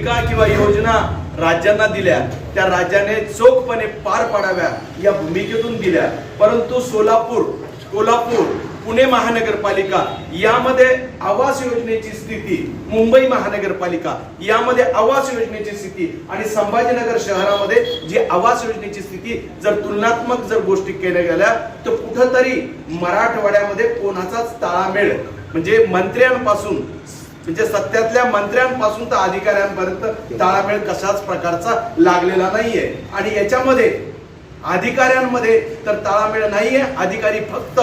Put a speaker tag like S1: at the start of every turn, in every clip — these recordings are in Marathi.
S1: भूमिका किंवा योजना राज्यांना दिल्या त्या राज्याने चोखपणे पार पाडाव्या या भूमिकेतून दिल्या। परंतु सोलापूर, कोल्हापूर, पुणे महानगरपालिका यामध्ये आवास योजनेची स्थिती, मुंबई महानगरपालिका यामध्ये आवास योजनेची स्थिती आणि संभाजीनगर शहरामध्ये जी आवास योजनेची स्थिती जर तुलनात्मक जर गोष्टी केल्या गेल्या तर कुठंतरी मराठवाड्यामध्ये कोणाचाच ताळमेळ म्हणजे मंत्र्यांपासून म्हणजे सत्यातल्या मंत्र्यांपासून तर अधिकाऱ्यांपर्यंत ताळमेळ कशाच प्रकारचा लागलेला नाहीये। आणि याच्यामध्ये अधिकाऱ्यांमध्ये तर ताळमेळ नाहीये। अधिकारी फक्त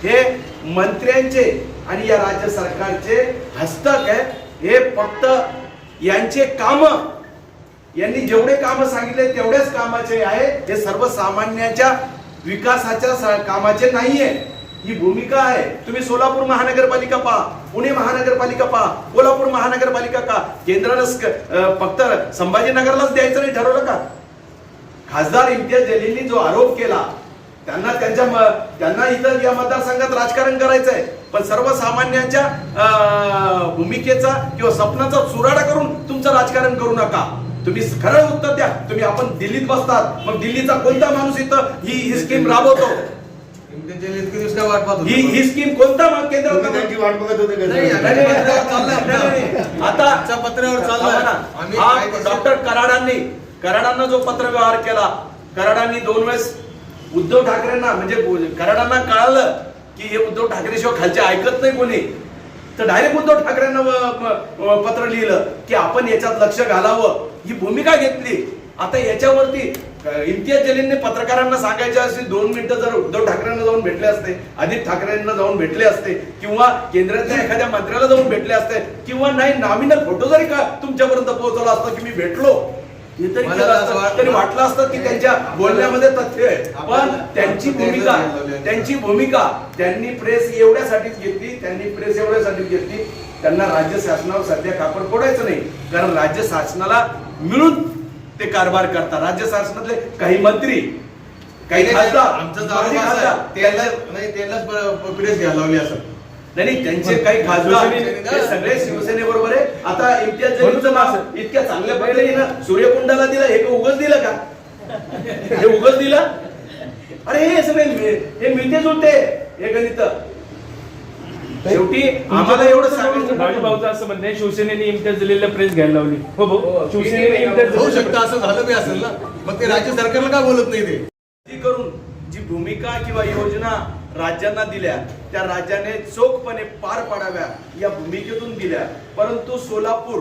S1: हे मंत्र्यांचे आणि या राज्य सरकारचे हस्तक आहे। हे फक्त यांचे काम, यांनी जेवढे काम सांगितले तेवढेच कामाचे आहे, हे सर्वसामान्यांच्या विकासाच्या कामाचे नाहीये। ही भूमिका आहे। तुम्ही सोलापूर महानगरपालिका पहा, पुणे महानगरपालिका पहा, कोल्हापूर महानगरपालिका का केंद्रानं फक्त संभाजीनगरलाच द्यायचं नाही ठरवलं का? खासदार इम्तियाज जलीलनी जो आरोप केला त्यांना इथं या मतदारसंघात राजकारण करायचं आहे, पण सर्वसामान्यांच्या भूमिकेचा किंवा स्वप्नाचा चुराडा करून तुमचं राजकारण करू नका। तुम्ही खरं उत्तर द्या। तुम्ही आपण दिल्लीत बसतात, मग दिल्लीचा कोणता माणूस इथं ही स्कीम राबवतो? ही स्कीम कोणता केंद्रात वाट बघत होते? आता पत्रावर चालला डॉक्टर कराडांना जो पत्रव्यवहार केला, कराडांनी 2 वेळेस उद्धव ठाकरेंना म्हणजे कराडांना कळालं की हे उद्धव ठाकरे शिवाय खालचे ऐकत नाही कोणी, तर डायरेक्ट उद्धव ठाकरेंना पत्र लिहिलं की आपण याच्यात लक्ष घालावं, ही भूमिका घेतली। आता याच्यावरती इम्तियाज जलीलने पत्रकारांना सांगायचे असे 2 मिनिटं जर उद्धव ठाकरेंना जाऊन भेटले असते, आदित्य ठाकरेंना जाऊन भेटले असते किंवा केंद्रातल्या एखाद्या मंत्र्याला जाऊन भेटले असते किंवा नाही नॉमिनल फोटो जरी का तुमच्यापर्यंत पोहोचवला असतो की मी भेटलो, हे तरी वाटलं असतं की त्यांच्या बोलण्यामध्ये तथ्य आहे। पण त्यांची भूमिका त्यांनी प्रेस एवढ्यासाठीच घेतली, त्यांना राज्य शासनावर सध्या कापड फोडायचं नाही, कारण राज्य शासनाला मिळून ते कारभार करतात। राज्य शासनातले काही मंत्री, काही खासदार, प्रेस घ्यायला लावली असं नाही, त्यांचे काही खासदार हे सगळे शिवसेनेबरोबर आहे। आता इम्तियाज जलीलचं नाव इतक्या चांगल्या पद्धतीने सूर्यकुंडाला दिलं, हे उगाच दिलं का? हे उगाच दिलं? अरे हे सगळे हे मिळते जुळते हे गणित। शेवटी आम्हाला एवढं सांगायचं,
S2: भाऊचं असं म्हणणं आहे शिवसेनेने इम्तियाज जलीलला प्रेस घ्यायला लावली। हो भाऊ, शिवसेनेने इम्तियाज
S3: होऊ शकतं, असं झालं बी असेल ना, मग ते राज्य सरकारला का बोलत नाही?
S1: ते करून जी भूमिका किंवा योजना राज्यांना दिल्या त्या राज्याने चोखपणे पार पाडाव्या या भूमिकेतून दिल्या। परंतु सोलापूर,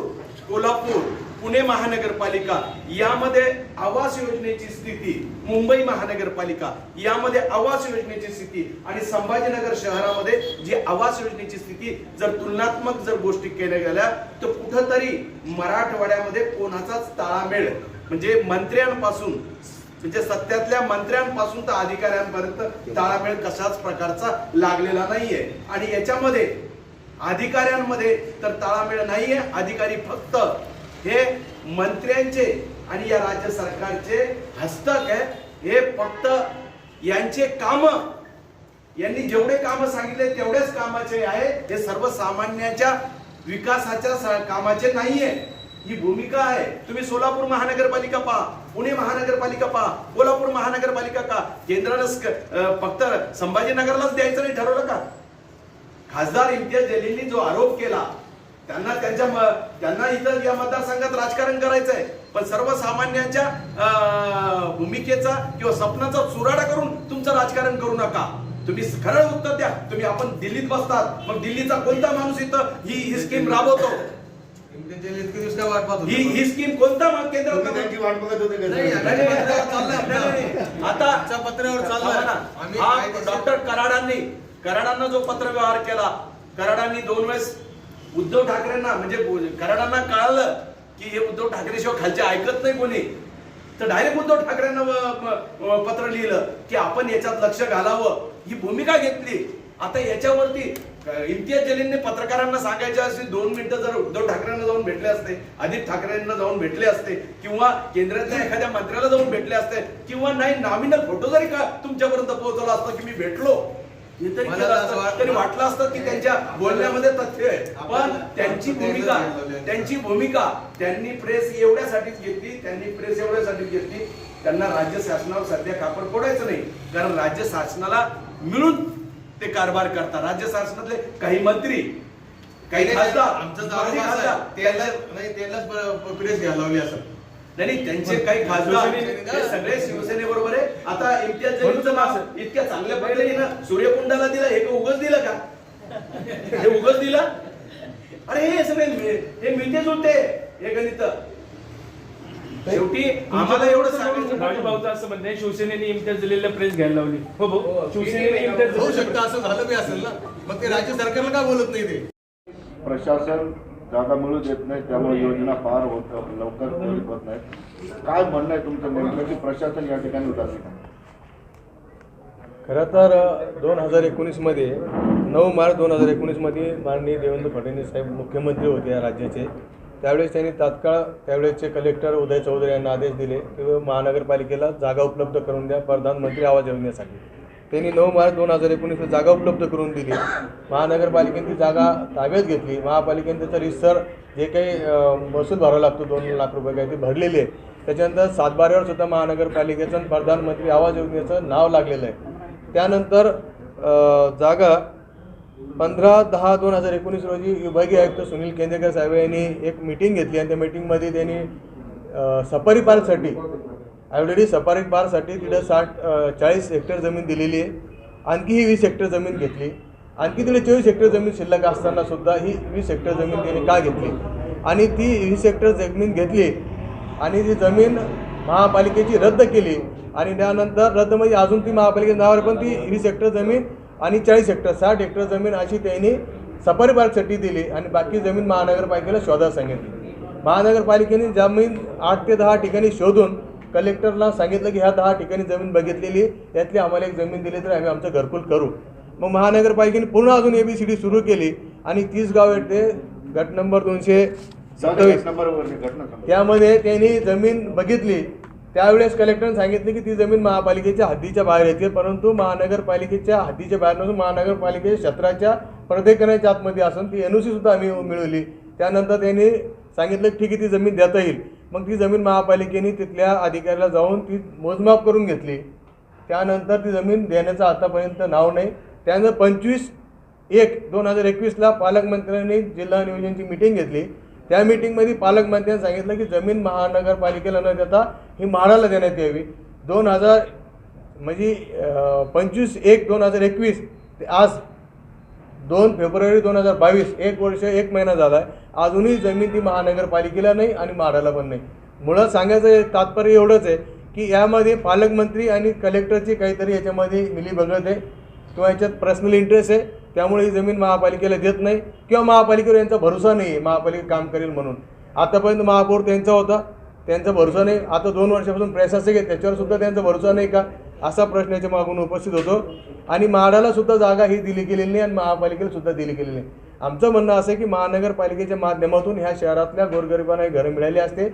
S1: कोल्हापूर, पुणे महानगरपालिका यामध्ये आवास योजनेची स्थिती, मुंबई महानगरपालिका यामध्ये आवास योजनेची स्थिती आणि संभाजीनगर शहरामध्ये जी आवास योजनेची स्थिती जर तुलनात्मक जर गोष्टी केल्या गेल्या तर कुठंतरी मराठवाड्यामध्ये कोणाचाच ताळमेळ म्हणजे मंत्र्यांपासून म्हणजे सत्यातल्या मंत्र्यांपासून तर अधिकाऱ्यांपर्यंत ताळमेळ कशाच प्रकारचा लागलेला नाहीये। आणि याच्यामध्ये अधिकाऱ्यांमध्ये तर ताळमेळ नाहीये। अधिकारी फक्त हे मंत्र्यांचे आणि या राज्य सरकारचे हस्तक आहे। हे फक्त यांचे काम, यांनी जेवढे काम सांगितले तेवढेच कामाचे आहे, हे सर्वसामान्यांच्या विकासाच्या कामाचे नाहीये। ही भूमिका आहे। तुम्ही सोलापूर महानगरपालिका पहा, पुणे महानगरपालिका पहा, कोल्हापूर महानगरपालिका का केंद्रानं फक्त संभाजीनगरलाच द्यायचं नाही ठरवलं का? खासदार इम्तियाज जलीलनी जो आरोप केला त्यांना इथं या मतदारसंघात राजकारण करायचं आहे, पण सर्वसामान्यांच्या भूमिकेचा किंवा स्वप्नाचा चुराडा करून तुमचं राजकारण करू नका। तुम्ही खरं उत्तर द्या। तुम्ही आपण दिल्लीत बसतात, मग दिल्लीचा कोणता माणूस इथं ही स्कीम राबवतो? ही स्कीम कोणता केंद्रात वाट बघत होते? आता पत्रावर चालला डॉक्टर कराडांना जो पत्रव्यवहार केला, कराडांनी 2 वेळेस उद्धव ठाकरेंना म्हणजे कराडांना कळालं की हे उद्धव ठाकरे शिवाय खालचे ऐकत नाही कोणी, तर डायरेक्ट उद्धव ठाकरेंना पत्र लिहिलं की आपण याच्यात लक्ष घालावं, ही भूमिका घेतली। आता याच्यावरती इम्तियाज जलीलने पत्रकारांना सांगायचे असे 2 मिनिटं जर उद्धव ठाकरेंना जाऊन भेटले असते, आदित्य ठाकरेंना जाऊन भेटले असते किंवा केंद्रातल्या एखाद्या मंत्र्याला जाऊन भेटले असते किंवा नाही नॉमिनल फोटो जरी का तुमच्यापर्यंत पोहोचवला असतो की मी भेटलो, हे तरी
S3: मला
S1: केलं
S3: असं
S1: असतं.
S3: वाटतं-
S1: तरी वाटलं असतं की त्यांच्या बोलण्यामध्ये तथ्य आहे, पण त्यांची भूमिका त्यांनी प्रेस एवढ्यासाठीच घेतली, त्यांना राज्य शासनावर सध्या कापड फोडायचं नाही, कारण राज्य शासनाला मिळून ते कारभार करतात. राज्य शासनातले काही मंत्री, काही खासदार,
S3: आमचं
S1: माजी
S3: दावा
S1: खासदार,
S3: त्यालाच प्रेस घ्यायला लावली असं.
S1: नाही त्यांचे काही खासदार ते सगळे शिवसेनेबरोबर आहे. आता इम्तियाज जलीलचं नाव इतक्या चांगल्या पद्धतीनं सूर्यकुंडाला दिलं, हे उगाच दिलं का? हे उगाच दिलं? अरे हे सगळे हे मिळते जुळते हे गणित. शेवटी आम्हाला एवढं सांगायचं,
S2: राजू भाऊचं असं म्हणणं आहे, शिवसेनेने इम्तियाज जलीलला प्रेस घ्यायला लावली. हो भाऊ, शिवसेनेने इम्तियाज
S3: होऊ
S2: जलीलला
S3: शकतं, असं झालं बी असेल ना, मग ते राज्य सरकारला का बोलत नाही ते?
S4: प्रशासन जागा मिळू देत नाही, त्यामुळे योजना पार लवकर त्वरित होत नाही. काय म्हणणं आहे तुमचं नेमकं की प्रशासन या ठिकाणी उदासीन आहे?
S5: खरं तर 2019मध्ये 9 मार्च 2019मध्ये माननीय देवेंद्र फडणवीस साहेब मुख्यमंत्री होते या राज्याचे. त्यावेळेस त्यांनी तात्काळ त्यावेळेसचे कलेक्टर उदय चौधरी यांना आदेश दिले की महानगरपालिकेला जागा उपलब्ध करून द्या प्रधानमंत्री आवास योजनेसाठी. त्यांनी 9 मार्च 2019ला जागा उपलब्ध करून दिली. महानगरपालिकेने ती जागा ताब्यात घेतली. महापालिकेने त्याचं रिसर जे काही महसूल भरावा लागतो 2 लाख रुपये काही ते भरलेले आहे. त्याच्यानंतर 7/12वर सुद्धा महानगरपालिकेचं आणि प्रधानमंत्री आवास योजनेचं नाव लागलेलं आहे. त्यानंतर जागा 15/10/2019 रोजी विभागीय आयुक्त सुनील केंद्रेकर साहेब यांनी एक मीटिंग घेतली आणि त्या मीटिंगमध्ये त्यांनी सफारी पार्कसाठी ऑलरेडी सफारी पार्कसाठी तिथं 40 हेक्टर जमीन दिलेली आहे. आणखी ही 20 हेक्टर जमीन घेतली. आणखी तिथे 24 हेक्टर जमीन शिल्लक असताना सुद्धा ही 20 हेक्टर जमीन त्यांनी का घेतली आणि ती 20 हेक्टर जमीन घेतली आणि ती जमीन महापालिकेची रद्द केली आणि त्यानंतर रद्द म्हणजे अजून ती महापालिकेच्या नावावर पण ती 20 हेक्टर जमीन आणि 40 हेक्टर 60 हेक्टर जमीन अशी त्यांनी सफारी पार्कसाठी दिली आणि बाकी जमीन महानगरपालिकेला शोधायला सांगितली. महानगरपालिकेने जमीन 8 ते 10 ठिकाणी शोधून कलेक्टरला सांगितलं की ह्या 10 ठिकाणी जमीन बघितलेली, त्यातली आम्हाला एक जमीन दिली तर आम्ही आमचं घरकुल करू. मग महानगरपालिकेने पुन्हा अजून ABCD सुरू केली आणि 30 गाव आहेत ते गट नंबर 227
S4: घटना
S5: त्यामध्ये त्यांनी जमीन बघितली. त्यावेळेस कलेक्टरने सांगितले की ती जमीन महापालिकेच्या हद्दीच्या बाहेर येते, परंतु महानगरपालिकेच्या हद्दीच्या बाहेर नसून महानगरपालिकेच्या क्षेत्राच्या प्रत्येकाच्या आतमध्ये असून ती NOC सुद्धा आम्ही मिळवली. त्यानंतर त्यांनी सांगितलं की ठीक आहे ती जमीन देता येईल. मग ती जमीन महापालिकेने तिथल्या अधिकाऱ्याला जाऊन ती मोजमाप करून घेतली. त्यानंतर ती जमीन देण्याचं आतापर्यंत नाव नाही. त्यानंतर 25/1/2021ला पालकमंत्र्यांनी जिल्हा नियोजनची मीटिंग घेतली. त्या मीटिंगमध्ये पालकमंत्र्यांनी सांगितलं की जमीन महानगरपालिकेला न देता ही म्हाडाला देण्यात यावी. 25/1/2021 ते आज 2 फेब्रुवारी 2022 1 वर्ष 1 महिना झाला आहे. अजूनही जमीन ती महानगरपालिकेला नाही आणि म्हाडाला पण नाही. मुळात सांगायचं तात्पर्य एवढंच आहे की यामध्ये पालकमंत्री आणि कलेक्टरची काहीतरी याच्यामध्ये मिलीभगत आहे किंवा याच्यात पर्सनल इंटरेस्ट आहे. त्यामुळे ही जमीन महापालिकेला देत नाही किंवा महापालिकेवर यांचा भरोसा नाही आहे महापालिका काम करेल म्हणून. आतापर्यंत महापौर त्यांचा होता, त्यांचा भरोसा नाही. आता 2 वर्षापासून प्रशासक आहे, त्याच्यावर सुद्धा त्यांचा भरोसा नाही का, असा प्रश्न याच्या मागून उपस्थित होतो. आणि म्हाडाला सुद्धा जागा ही दिली गेलेली नाही आणि महापालिकेला सुद्धा दिली गेलेली नाही. आमचं म्हणणं असं आहे की महानगरपालिकेच्या माध्यमातून ह्या शहरातल्या गोरगरिबांना घरं मिळाली असते.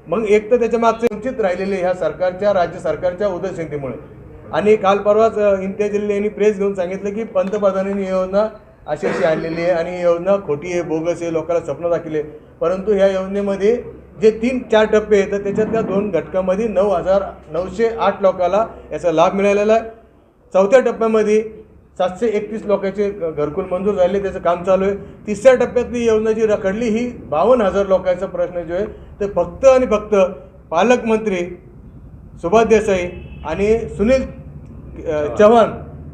S5: मग एक तर त्याच्या मागचे वंचित राहिलेले ह्या सरकारच्या राज्य सरकारच्या उदासीनतेमुळे. आणि काल परवाच इम्तियाज जलील यांनी प्रेस घेऊन सांगितलं की पंतप्रधानांनी योजना अशी आणलेली आहे आणि ही योजना खोटी आहे, बोगस आहे, लोकांना स्वप्न दाखवले. परंतु ह्या योजनेमध्ये जे 3-4 टप्पे आहेत तर त्याच्यातल्या 2 घटकामध्ये 9,908 लोकांना याचा लाभ मिळालेला आहे. 4थ्या टप्प्यामध्ये 731 लोकांचे घरकुल मंजूर झाले, त्याचं काम चालू आहे. 3ऱ्या टप्प्यातली योजना जी रखडली ही 52,000 लोकांचा प्रश्न जो आहे तर फक्त आणि फक्त पालकमंत्री सुभाष देसाई आणि सुनील चव्हाण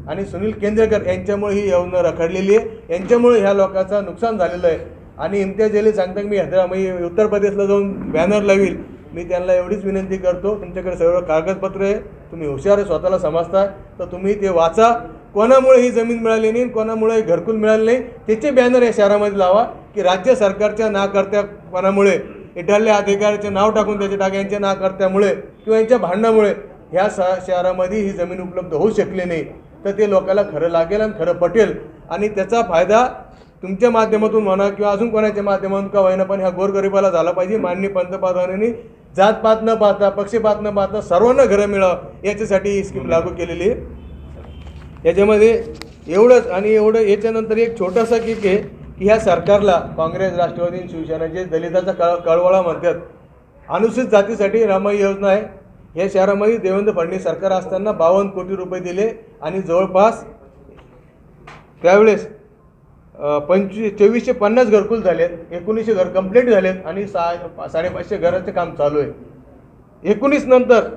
S5: आणि सुनील केंद्रेकर यांच्यामुळे ही योजना रखडलेली आहे. यांच्यामुळे ह्या लोकांचं नुकसान झालेलं आहे. आणि इम्तियाज जलील सांगता मी उत्तर प्रदेशला जाऊन बॅनर लावील. मी त्यांना एवढीच विनंती करतो, तुमच्याकडे सर्व कागदपत्र आहे, तुम्ही हुशार आहे, स्वतःला समजता, तर तुम्ही ते वाचा. कोणामुळे ही जमीन मिळाली नाही, कोणामुळे घरकुल मिळाले नाही, त्याचे बॅनर या शहरामध्ये लावा की राज्य सरकारच्या नाकर्त्यापणामुळे इथल्या अधिकाऱ्याचे नाव टाकून त्याचे यांच्या नाकर्त्यामुळे किंवा यांच्या भांडणामुळे ह्या शहरामध्ये ही जमीन उपलब्ध होऊ शकली नाही. तर ते लोकांना खरं लागेल आणि खरं पटेल आणि त्याचा फायदा तुमच्या माध्यमातून म्हणा किंवा अजून कोणाच्या माध्यमातून का होईना पण ह्या गोरगरिबाला झाला पाहिजे. माननीय पंतप्रधानांनी जातपात न पाहता पक्षपात न पाहता सर्वांना घरं मिळावं याच्यासाठी ही स्कीम लागू केलेली आहे. याच्यामध्ये एवढंच. आणि एवढं याच्यानंतर एक छोटासा किक आहे की ह्या सरकारला काँग्रेस, राष्ट्रवादी आणि शिवसेनेचे दलिताचा कळवळा म्हणतात. अनुसूचित जातीसाठी रमाई योजना आहे. या शहरामध्ये देवेंद्र फडणवीस सरकार असताना 52 कोटी रुपये दिले आणि जवळपास त्यावेळेस 2450 घरकुल झालेत, 1900 घर कंप्लीट झालेत आणि 550 घराचं काम चालू आहे. 19 नंतर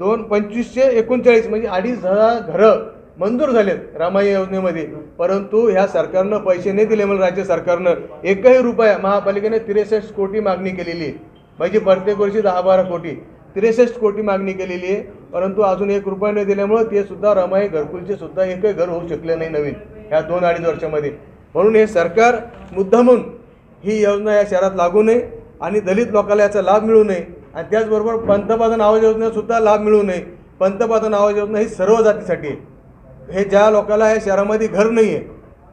S5: 2539 म्हणजे 2500 घरं मंजूर झालेत रमाई योजनेमध्ये. परंतु ह्या सरकारनं पैसे नाही दिले. मला राज्य सरकारनं एकही रुपया, महापालिकेने 63 कोटी मागणी केलेली आहे. म्हणजे प्रत्येक वर्षी 10-12 कोटी, 63 कोटी मागणी केलेली आहे. परंतु अजून 1 रुपया न दिल्यामुळं ते सुद्धा रमाई घरकुलचे सुद्धा एकही घर होऊ शकले नाही नवीन ह्या 2-2.5 वर्षामध्ये. म्हणून हे सरकार मुद्दामून ही योजना या शहरात लागू नये आणि दलित लोकांना याचा लाभ मिळू नये. आणि त्याचबरोबर पंतप्रधान आवास योजनेसुद्धा लाभ मिळू नये. पंतप्रधान आवास योजना ही सर्व जातीसाठी आहे. हे ज्या लोकांना या शहरामध्ये घर नाही आहे,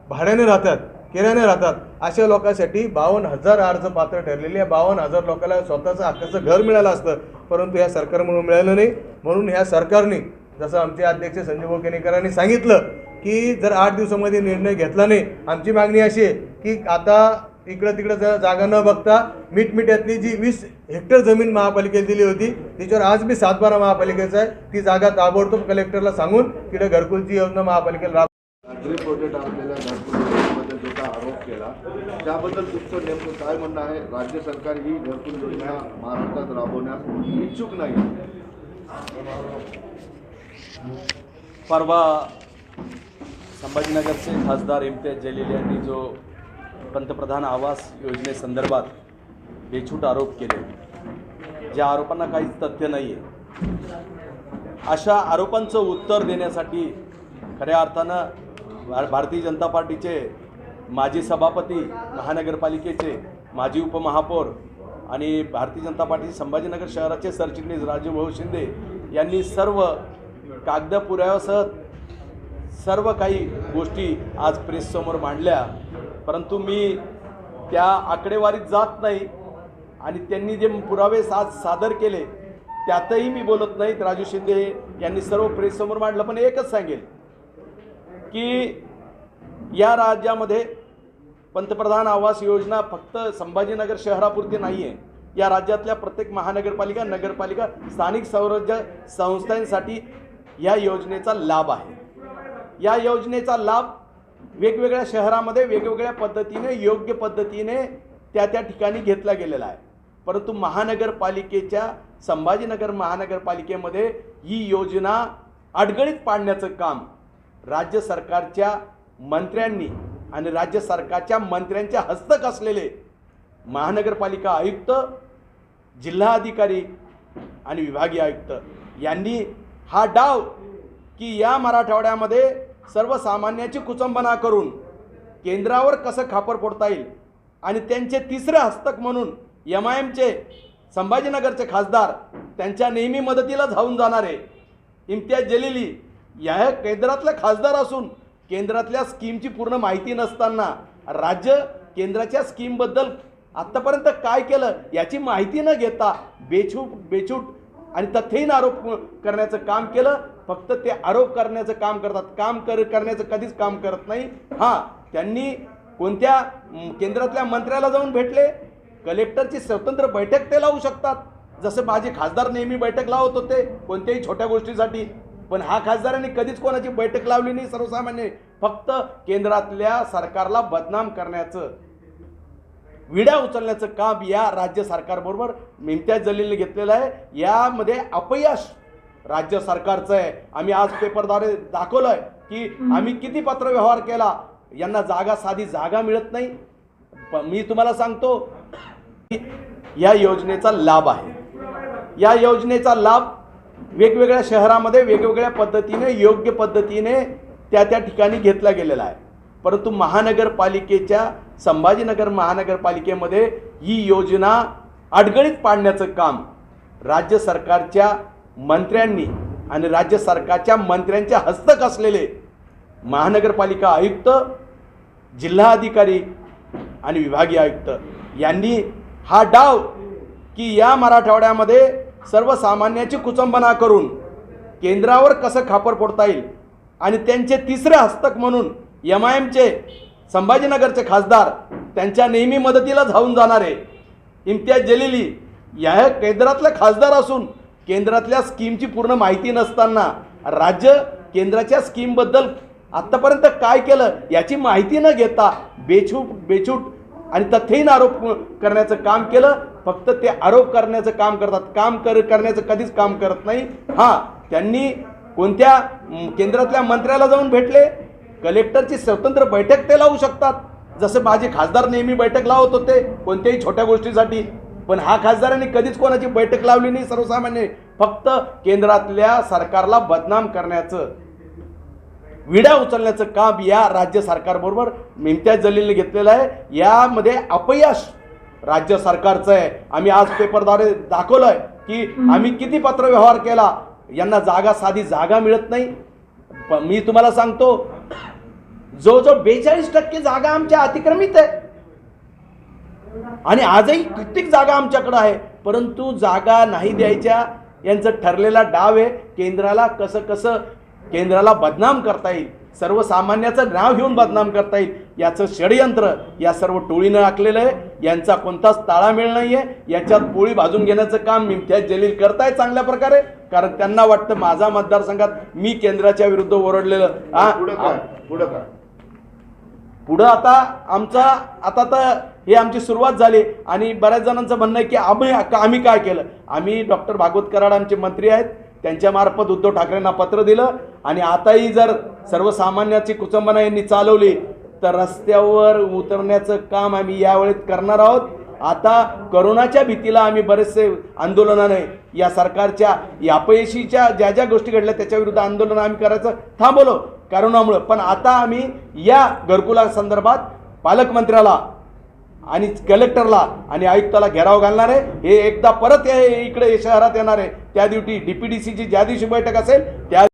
S5: भाड्याने राहतात, किरायाने राहतात, अशा लोकांसाठी 52,000 अर्ज पात्र ठरलेले आहे. 52,000 लोकांना स्वतःचं हक्काचं घर मिळालं असतं, परंतु या सरकारमुळे मिळालं नाही. म्हणून ह्या सरकारने, जसं आमचे अध्यक्ष संजय बोकेनेकरांनी सांगितलं की जर 8 दिवसामध्ये निर्णय घेतला नाही, आमची मागणी अशी आहे की आता इकडं तिकडं जागा न बघता मिठमिठ्यातली जी 20 हेक्टर जमीन महापालिकेला दिली होती तिच्यावर आज बी 7-12 महापालिकेचं आहे, ती जागा ताबडतोब कलेक्टरला सांगून तिकडे घरकुलची योजना महापालिकेला
S4: ड्रीम प्रोजेक्ट असलेल्या घरकुल जो काय आरोप केला त्याबद्दल तुमचं नेमकं काय म्हणणं आहे? राज्य सरकार ही घरकुल योजना महाराष्ट्रात राबवण्यास इच्छुक नाही.
S6: परवा संभाजीनगरचे खासदार इम्तियाज जलील यांनी जो पंतप्रधान आवास योजनेसंदर्भात बेछूट आरोप केले, ज्या आरोपांना काहीच तथ्य नाही आहे, अशा आरोपांचं उत्तर देण्यासाठी खऱ्या अर्थानं भारतीय जनता पार्टीचे माजी सभापती, महानगरपालिकेचे माजी उपमहापौर आणि भारतीय जनता पार्टी संभाजीनगर शहराचे सरचिटणीस राजूभाऊ शिंदे यांनी सर्व कागद पुराव्यासह सर्व काही गोष्टी आज प्रेससमोर मांडल्या. परंतु मी त्या आकडेवारीत जात नाही आणि त्यांनी जे पुरावे आज सादर केले त्यातही मी बोलत नाहीत. राजू शिंदे यांनी सर्व प्रेससमोर मांडलं. पण एकच सांगेल की या राज्यामध्ये पंतप्रधान आवास योजना फक्त संभाजीनगर शहरापुरती नाही आहे. या राज्यातल्या प्रत्येक महानगरपालिका, नगरपालिका, स्थानिक स्वराज्य संस्थांसाठी या योजनेचा लाभ आहे. या योजनेचा लाभ वेगवेगळ्या शहरामध्ये वेगवेगळ्या पद्धतीने, योग्य पद्धतीने त्या ठिकाणी घेतला गेलेला आहे. परंतु महानगरपालिकेच्या, संभाजीनगर महानगरपालिकेमध्ये ही योजना अडगळीत पाडण्याचं काम राज्य सरकारच्या मंत्र्यांनी आणि राज्य सरकारच्या मंत्र्यांच्या हस्तक असलेले महानगरपालिका आयुक्त, जिल्हाधिकारी आणि विभागीय आयुक्त यांनी हा डाव की या मराठवाड्यामध्ये सर्वसामान्याची कुचंबना करून केंद्रावर कसं खापर फोडता येईल आणि त्यांचे तिसरे हस्तक म्हणून MIMचे संभाजीनगरचे खासदार, त्यांच्या नेहमी मदतीला धावून जाणारे इम्तियाज जलील या केंद्रातले खासदार असून केंद्रातल्या स्कीमची पूर्ण माहिती नसताना राज्य केंद्राच्या स्कीमबद्दल आत्तापर्यंत काय केलं याची माहिती न घेता बेछूट आणि तथ्यहीन आरोप करण्याचं काम केलं. फक्त ते आरोप करण्याचं काम करतात, करण्याचं कधीच काम करत नाही. हां, त्यांनी कोणत्या केंद्रातल्या मंत्र्याला जाऊन भेटले, कलेक्टरची स्वतंत्र बैठक ते लावू शकतात, जसं माझे खासदार नेहमी बैठक लावत होते कोणत्याही छोट्या गोष्टीसाठी. पण हा खासदारांनी कधीच कोणाची बैठक लावली नाही. सर्वसामान्य फक्त केंद्रातल्या सरकारला बदनाम करण्याचं, विड्या उचलण्याचं काम या राज्य सरकारबरोबर इम्तियाज जलीलने घेतलेलं आहे. यामध्ये अपयश राज्य सरकारचं आहे. आम्ही आज पेपरद्वारे दाखवलं आहे की आम्ही किती पत्रव्यवहार केला, यांना साधी जागा मिळत नाही. मी तुम्हाला सांगतो या योजनेचा लाभ आहे. या योजनेचा लाभ वेगवेगळ्या शहरामध्ये वेगवेगळ्या पद्धतीने, योग्य पद्धतीने त्या ठिकाणी घेतला गेलेला आहे. परंतु महानगरपालिकेच्या, संभाजीनगर महानगरपालिकेमध्ये ही योजना अडगळीत पाडण्याचं काम राज्य सरकारच्या मंत्र्यांनी आणि राज्य सरकारच्या मंत्र्यांच्या हस्तक असलेले महानगरपालिका आयुक्त, जिल्हाधिकारी आणि विभागीय आयुक्त यांनी हा डाव की या मराठवाड्यामध्ये सर्वसामान्याची कुचंबना करून केंद्रावर कसं खापर फोडता येईल आणि त्यांचे तिसरे हस्तक म्हणून MIMचे संभाजीनगरचे खासदार त्यांच्या नेहमी मदतीला धावून जाणारे इम्तियाज जलीली या केंद्रातले खासदार असून केंद्रातल्या स्कीमची पूर्ण माहिती नसताना राज्य केंद्राच्या स्कीमबद्दल आत्तापर्यंत काय केलं याची माहिती न घेता बेछूट आणि तथ्यहीन आरोप करण्याचं काम केलं. फक्त ते आरोप करण्याचं काम करतात, करण्याचं कधीच काम करत नाही. हां, त्यांनी कोणत्या केंद्रातल्या मंत्र्याला जाऊन भेटले? कलेक्टरची स्वतंत्र बैठक ते लावू शकतात, जसं माझे खासदार नेहमी बैठक लावत होते कोणत्याही छोट्या गोष्टीसाठी. पण हा खासदारांनी कधीच कोणाची बैठक लावली नाही. सर्वसामान्य फक्त केंद्रातल्या सरकारला बदनाम करण्याचं, विडा उचलण्याचं काम या राज्य सरकारबरोबर इम्तियाज जलीलने घेतलेलं आहे. यामध्ये अपयश राज्य सरकारचं आहे. आम्ही आज पेपरद्वारे दाखवलं आहे की आम्ही किती पत्रव्यवहार केला, यांना साधी जागा मिळत नाही. मी तुम्हाला सांगतो, जवळजवळ 42% जागा आमच्या अतिक्रमित आहे आणि आजही कित्येक जागा आमच्याकडे आहे, परंतु जागा नाही द्यायच्या यांचं ठरलेला डाव आहे. केंद्राला बदनाम करता येईल, सर्वसामान्याचं नाव घेऊन बदनाम करता येईल याचं षडयंत्र या सर्व टोळीनं आखलेलं आहे. यांचा कोणताच ताळामेळ नाही आहे. याच्यात पोळी भाजून घेण्याचं काम इम्तियाज जलील करताय चांगल्या प्रकारे, कारण त्यांना वाटतं माझा मतदारसंघात मी केंद्राच्या विरुद्ध ओरडलेलं. पुढं आता तर हे आमची सुरुवात झाली आणि बऱ्याच जणांचं म्हणणं आहे की आम्ही काय केलं. आम्ही डॉक्टर भागवत कराड आमचे मंत्री आहेत, त्यांच्यामार्फत उद्धव ठाकरेंना पत्र दिलं आणि आताही जर सर्वसामान्याची कुचंबना यांनी चालवली तर रस्त्यावर उतरण्याचं काम आम्ही यावेळेत करणार आहोत. आता करोनाच्या भीतीला आम्ही बरेचसे आंदोलनाने या सरकारच्या या अपयशीच्या ज्या गोष्टी घडल्या त्याच्या विरुद्ध आंदोलन आम्ही करायचं थांबवलं करोनामुळं. पण आता आम्ही या घरकुलासंदर्भात पालकमंत्र्याला आणि कलेक्टरला आणि आयुक्ताला घेराव घालणार आहे. हे एकदा परत इकडे शहरात येणार आहे. त्या दिवशी DPDCची ज्या दिवशी बैठक असेल त्या